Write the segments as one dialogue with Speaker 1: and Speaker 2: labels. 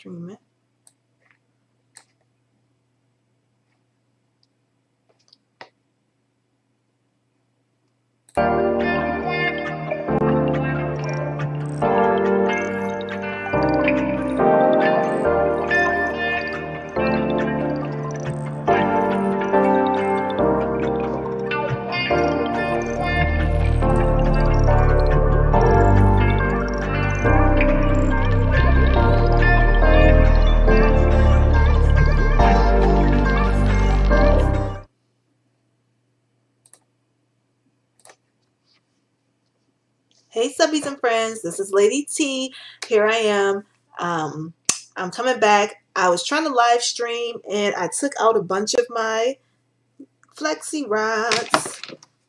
Speaker 1: stream it. Hey subbies and friends, this is Lady T. Here I am. I'm coming back. I was trying to live stream and I took out a bunch of my Flexi rods,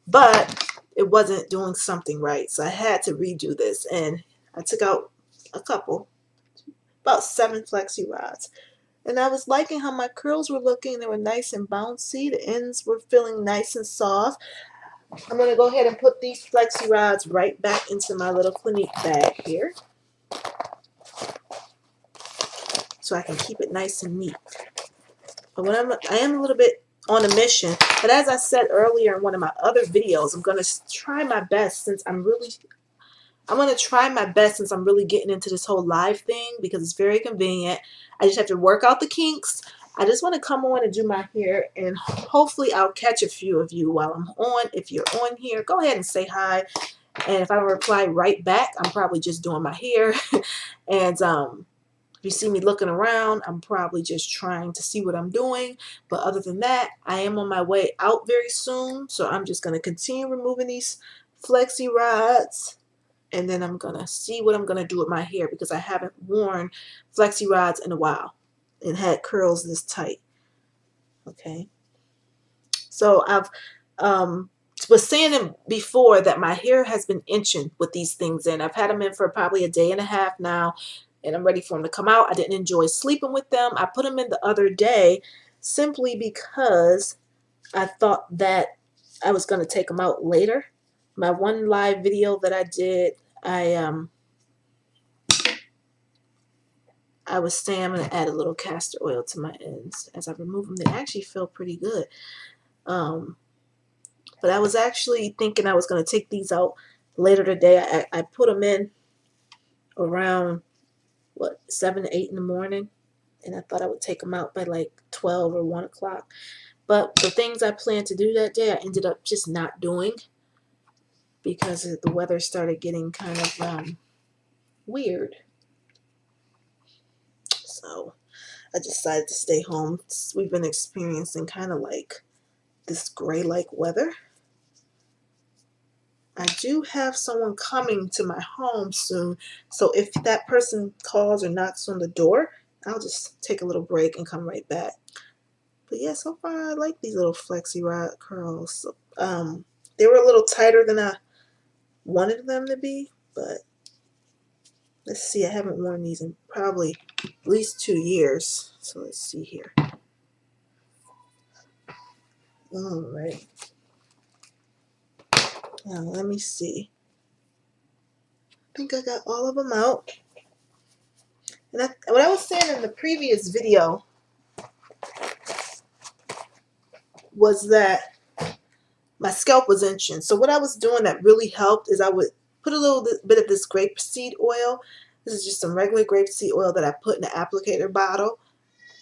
Speaker 1: but it wasn't doing something right. So I had to redo this and I took out a couple, about 7 Flexi rods. And I was liking how my curls were looking. They were nice and bouncy. The ends were feeling nice and soft. I'm going to go ahead and put these Flexi rods right back into my little Clinique bag here, so I can keep it nice and neat. But I am a little bit on a mission. But as I said earlier in one of my other videos, I'm going to try my best since I'm really getting into this whole live thing because it's very convenient. I just have to work out the kinks. I just want to come on and do my hair, and hopefully I'll catch a few of you while I'm on. If you're on here, go ahead and say hi. And if I don't reply right back, I'm probably just doing my hair. And if you see me looking around, I'm probably just trying to see what I'm doing. But other than that, I am on my way out very soon. So I'm just going to continue removing these Flexi rods. And then I'm going to see what I'm going to do with my hair because I haven't worn Flexi rods in a while and had curls this tight. Okay. So I've was saying before that my hair has been inching with these things in. I've had them in for probably a day and a half now, and I'm ready for them to come out. I didn't enjoy sleeping with them. I put them in the other day simply because I thought that I was going to take them out later. My one live video that I did, I was saying I'm going to add a little castor oil to my ends as I remove them. They actually feel pretty good. But I was actually thinking I was going to take these out later today. I put them in around, 7 to 8 in the morning. And I thought I would take them out by like 12 or 1 o'clock. But the things I planned to do that day, I ended up just not doing because the weather started getting kind of weird. So I decided to stay home. We've been experiencing kind of like this gray-like weather. I do have someone coming to my home soon, so if that person calls or knocks on the door, I'll just take a little break and come right back. But yeah, so far I like these little Flexi rod curls. They were a little tighter than I wanted them to be, but let's see, I haven't worn these in probably at least 2 years. So let's see here. All right. Now let me see. I think I got all of them out. And what I was saying in the previous video was that my scalp was inching. So what I was doing that really helped is I would put a little bit of this grapeseed oil. This is just some regular grapeseed oil that I put in an applicator bottle.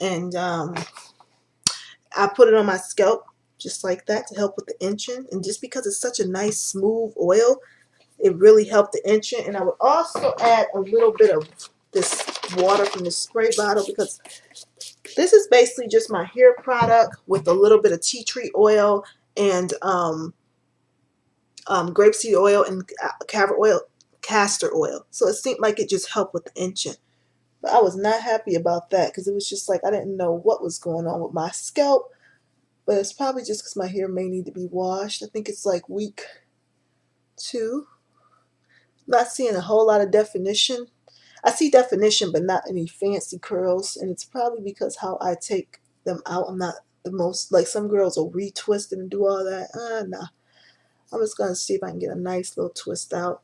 Speaker 1: And I put it on my scalp just like that to help with the inching. And just because it's such a nice smooth oil, it really helped the inching. And I would also add a little bit of this water from the spray bottle because this is basically just my hair product with a little bit of tea tree oil and grapeseed oil and castor oil. So it seemed like it just helped with the inching. But I was not happy about that because it was just like I didn't know what was going on with my scalp. But it's probably just because my hair may need to be washed. I think it's like week 2. Not seeing a whole lot of definition. I see definition, but not any fancy curls. And it's probably because how I take them out. I'm not the most, like some girls will retwist and do all that. Nah. I'm just going to see if I can get a nice little twist out.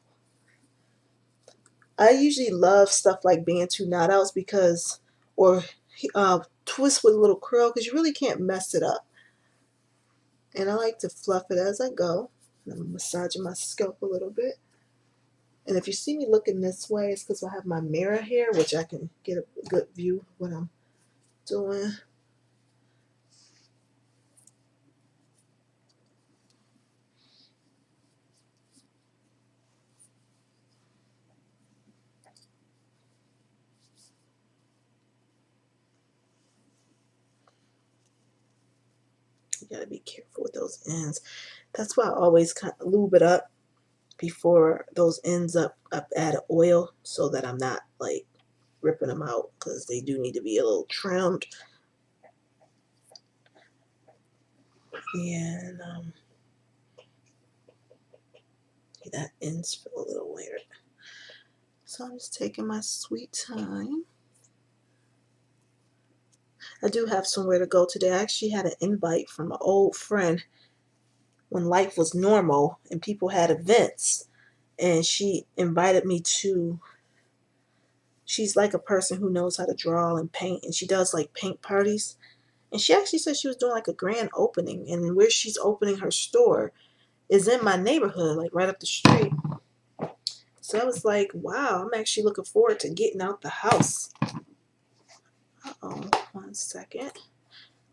Speaker 1: I usually love stuff like Bantu knot outs because or twist with a little curl, because you really can't mess it up. And I like to fluff it as I go. And I'm massaging my scalp a little bit. And if you see me looking this way, it's because I have my mirror here, which I can get a good view of what I'm doing. You gotta be careful with those ends. That's why I always kind of lube it up before those ends up add oil, so that I'm not like ripping them out, because they do need to be a little trimmed. And that ends feel a little weird. So I'm just taking my sweet time. I do have somewhere to go today. I actually had an invite from an old friend when life was normal and people had events. And she invited me to, she's like a person who knows how to draw and paint. And she does like paint parties. And she actually said she was doing like a grand opening. And where she's opening her store is in my neighborhood, like right up the street. So I was like, wow, I'm actually looking forward to getting out the house. Uh-oh, 1 second.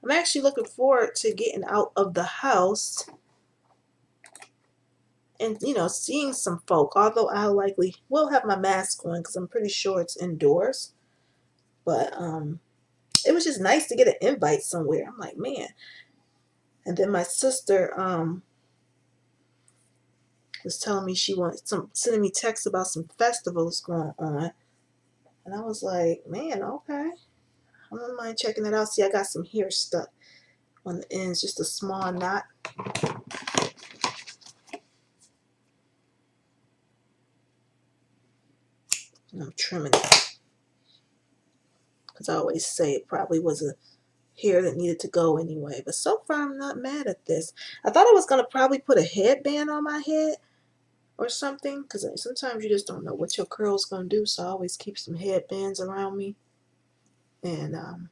Speaker 1: I'm actually looking forward to getting out of the house and, you know, seeing some folk. Although I likely will have my mask on because I'm pretty sure it's indoors. But it was just nice to get an invite somewhere. I'm like, man. And then my sister was telling me she wanted sending me texts about some festivals going on. And I was like, man, okay. I don't mind checking it out. See, I got some hair stuck on the ends, just a small knot. And I'm trimming it. Because I always say it probably was a hair that needed to go anyway. But so far, I'm not mad at this. I thought I was going to probably put a headband on my head or something. Because sometimes you just don't know what your curl's going to do. So I always keep some headbands around me. And I'm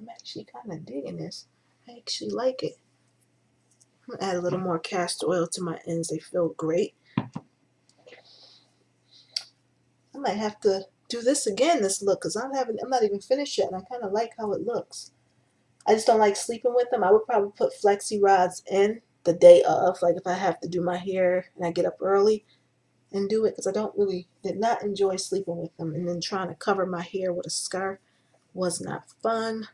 Speaker 1: actually kind of digging this. I actually like it. I'm going to add a little more castor oil to my ends. They feel great. I might have to do this again, this look, because I'm not even finished yet, and I kind of like how it looks. I just don't like sleeping with them. I would probably put Flexi rods in the day of, like if I have to do my hair and I get up early and do it, because I did not enjoy sleeping with them, and then trying to cover my hair with a scarf was not fun.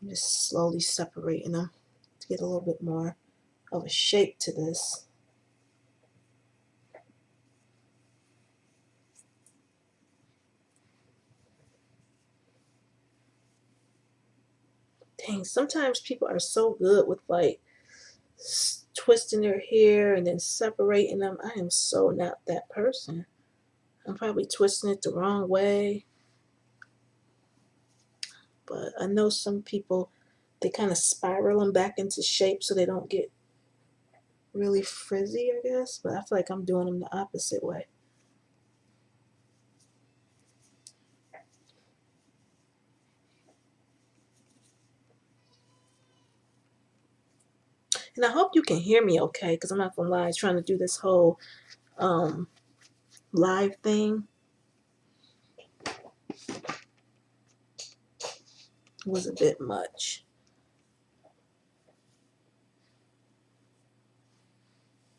Speaker 1: I'm just slowly separating them to get a little bit more of a shape to this. Dang, sometimes people are so good with like twisting their hair and then separating them. I am so not that person. I'm probably twisting it the wrong way. But I know some people, they kind of spiral them back into shape so they don't get really frizzy, I guess. But I feel like I'm doing them the opposite way. And I hope you can hear me okay, because I'm not going to lie, trying to do this whole live thing was a bit much.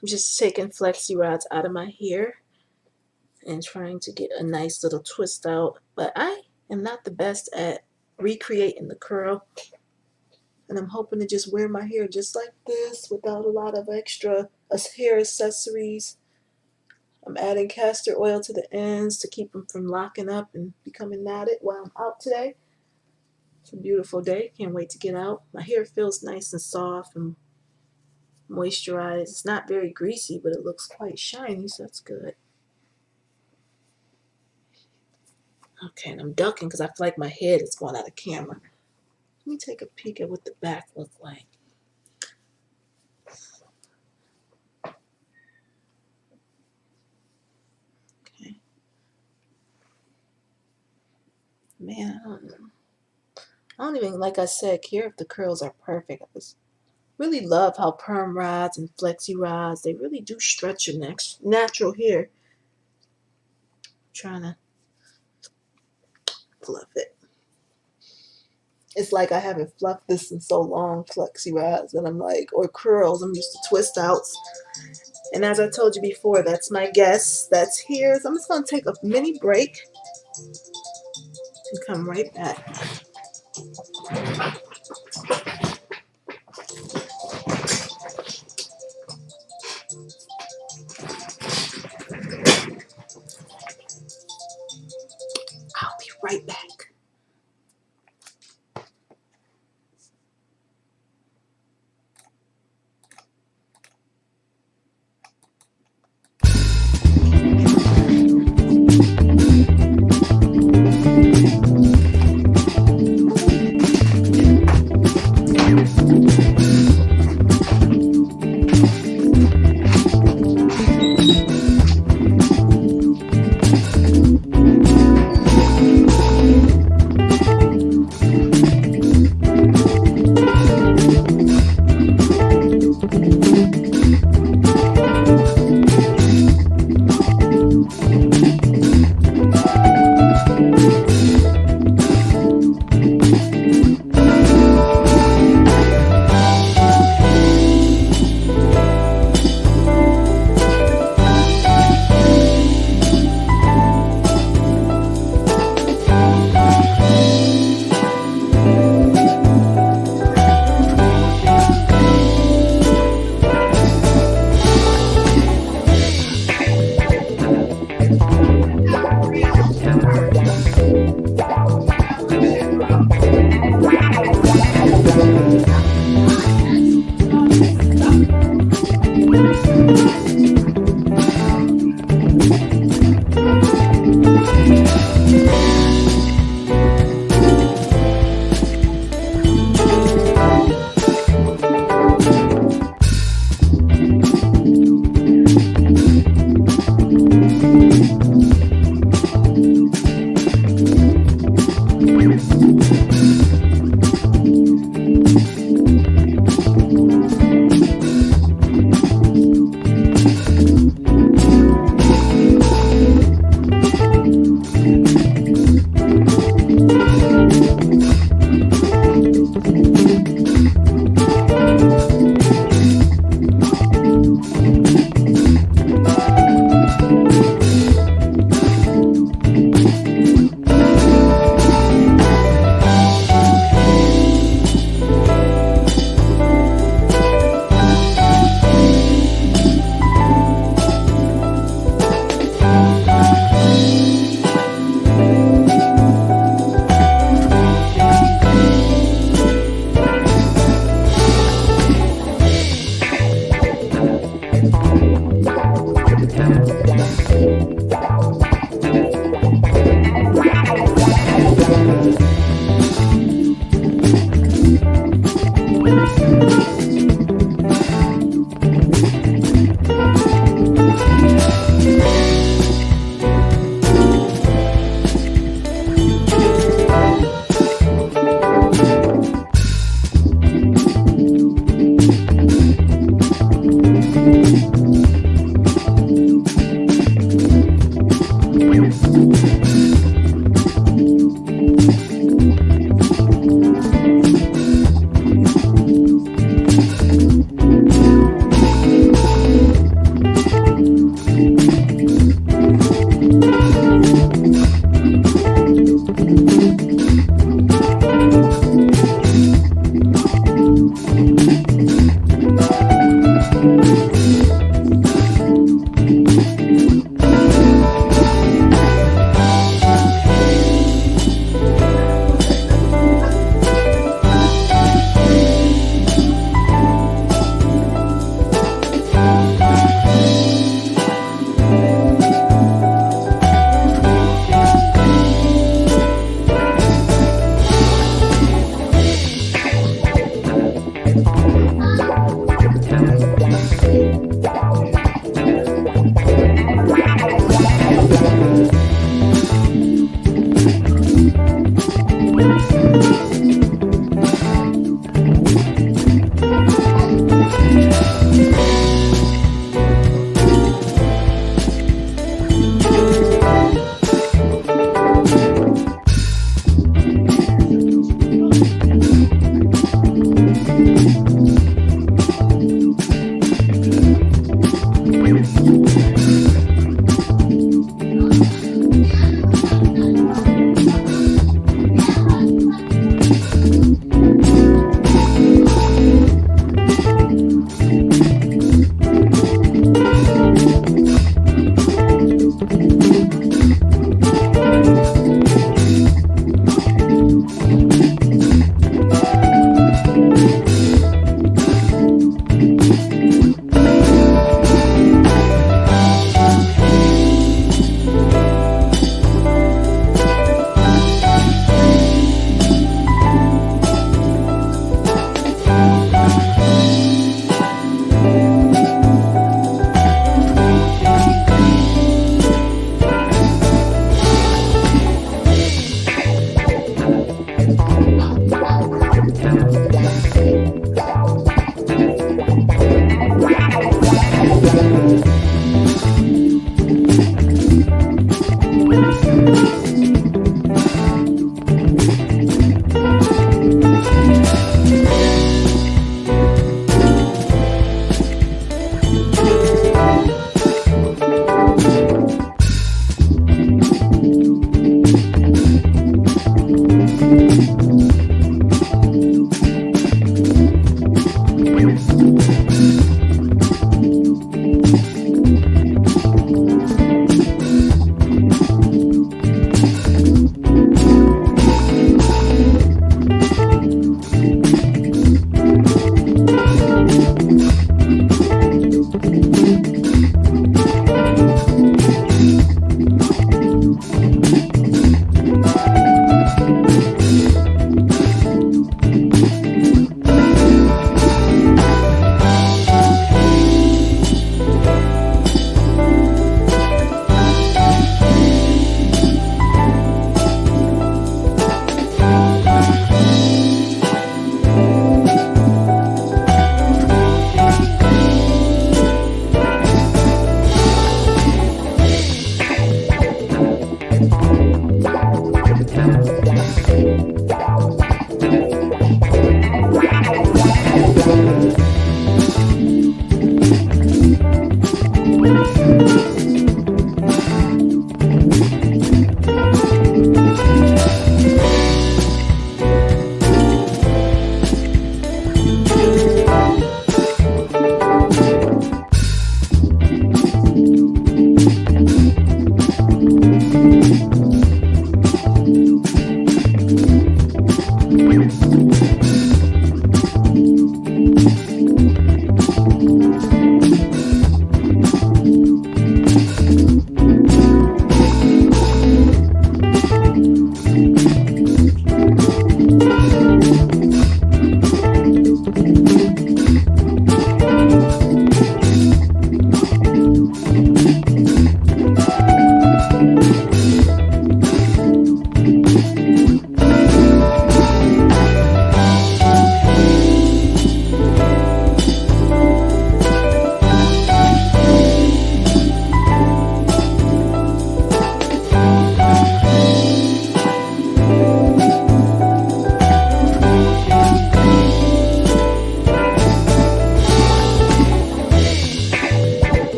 Speaker 1: I'm just taking flexi rods out of my hair and trying to get a nice little twist out. But I am not the best at recreating the curl. And I'm hoping to just wear my hair just like this without a lot of extra hair accessories. I'm adding castor oil to the ends to keep them from locking up and becoming knotted while I'm out today. It's a beautiful day. Can't wait to get out. My hair feels nice and soft and moisturized. It's not very greasy, but it looks quite shiny, so that's good. Okay, and I'm ducking because I feel like my head is going out of camera. Let me take a peek at what the back looks like. Okay. Man, I don't know. I don't even, like I said, care if the curls are perfect. I just really love how perm rods and flexi rods, they really do stretch your natural hair. I'm trying to fluff it. It's like I haven't fluffed this in so long, flexi rods, and I'm like, or curls, I'm used to twist outs. And as I told you before, that's my guest that's here. So I'm just going to take a mini break and come right back. I'll be right back.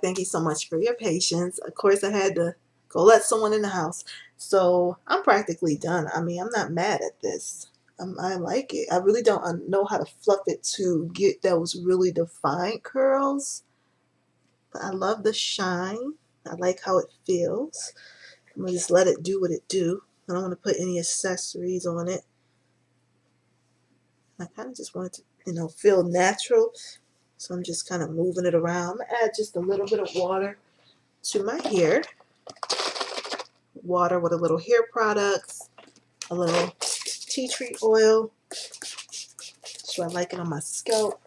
Speaker 1: thank you so much for your patience. Of course, I had to go let someone in the house. So I'm practically done. I mean, I'm not mad at this. I like it. I really don't know how to fluff it to get those really defined curls. But I love the shine. I like how it feels. I'm going to just let it do what it do. I don't want to put any accessories on it. I kind of just want it to, feel natural. So I'm just kind of moving it around. I'm going to add just a little bit of water to my hair. Water with a little hair products, a little tea tree oil. So I like it on my scalp.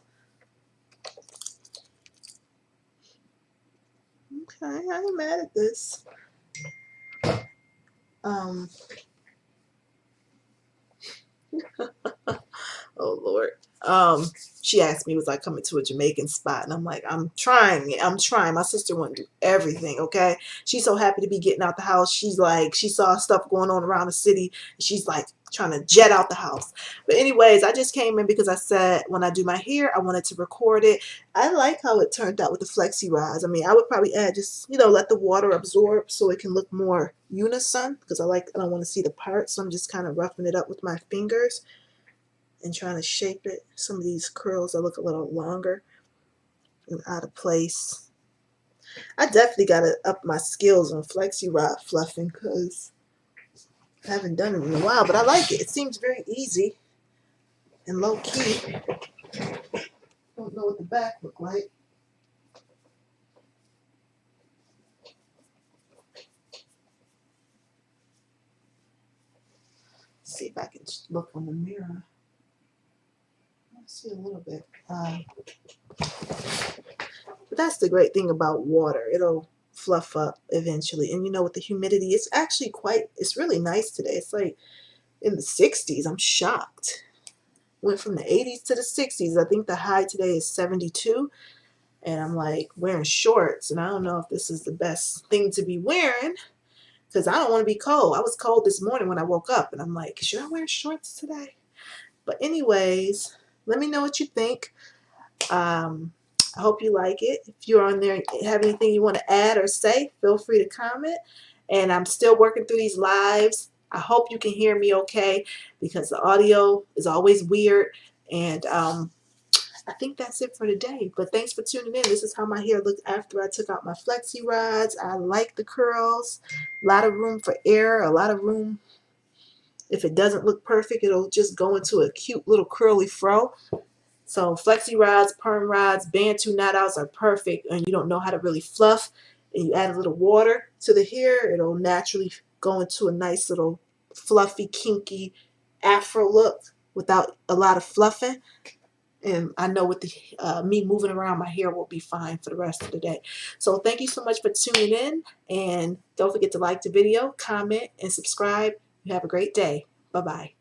Speaker 1: Okay, I ain't mad at this. Oh Lord. She asked me, was I coming to a Jamaican spot? And I'm like, I'm trying it. I'm trying. My sister wouldn't do everything, okay? She's so happy to be getting out the house. She's like, she saw stuff going on around the city. She's like trying to jet out the house. But anyways, I just came in because I said when I do my hair, I wanted to record it. I like how it turned out with the Flexi rods. I mean, I would probably add just, let the water absorb so it can look more unison because I don't want to see the parts. So I'm just kind of roughing it up with my fingers and trying to shape it. Some of these curls that look a little longer and out of place. I definitely got to up my skills on Flexi rod fluffing because I haven't done it in a while, but I like it. It seems very easy and low key. Don't know what the back look like. Let's see if I can look on the mirror. I see a little bit. But that's the great thing about water. It'll fluff up eventually. And with the humidity, it's actually it's really nice today. It's like in the 60s. I'm shocked. Went from the 80s to the 60s. I think the high today is 72. And I'm like wearing shorts. And I don't know if this is the best thing to be wearing because I don't want to be cold. I was cold this morning when I woke up. And I'm like, should I wear shorts today? But anyways, let me know what you think. I hope you like it. If you're on there and have anything you want to add or say, feel free to comment. And I'm still working through these lives. I hope you can hear me okay because the audio is always weird. And I think that's it for today. But thanks for tuning in. This is how my hair looked after I took out my Flexi rods. I like the curls. A lot of room for error. A lot of room. If it doesn't look perfect, it'll just go into a cute little curly fro. So Flexi rods, perm rods, Bantu knot outs are perfect and you don't know how to really fluff and you add a little water to the hair, it'll naturally go into a nice little fluffy, kinky afro look without a lot of fluffing. And I know with the me moving around, my hair will be fine for the rest of the day. So thank you so much for tuning in and don't forget to like the video, comment, and subscribe. You have a great day. Bye-bye.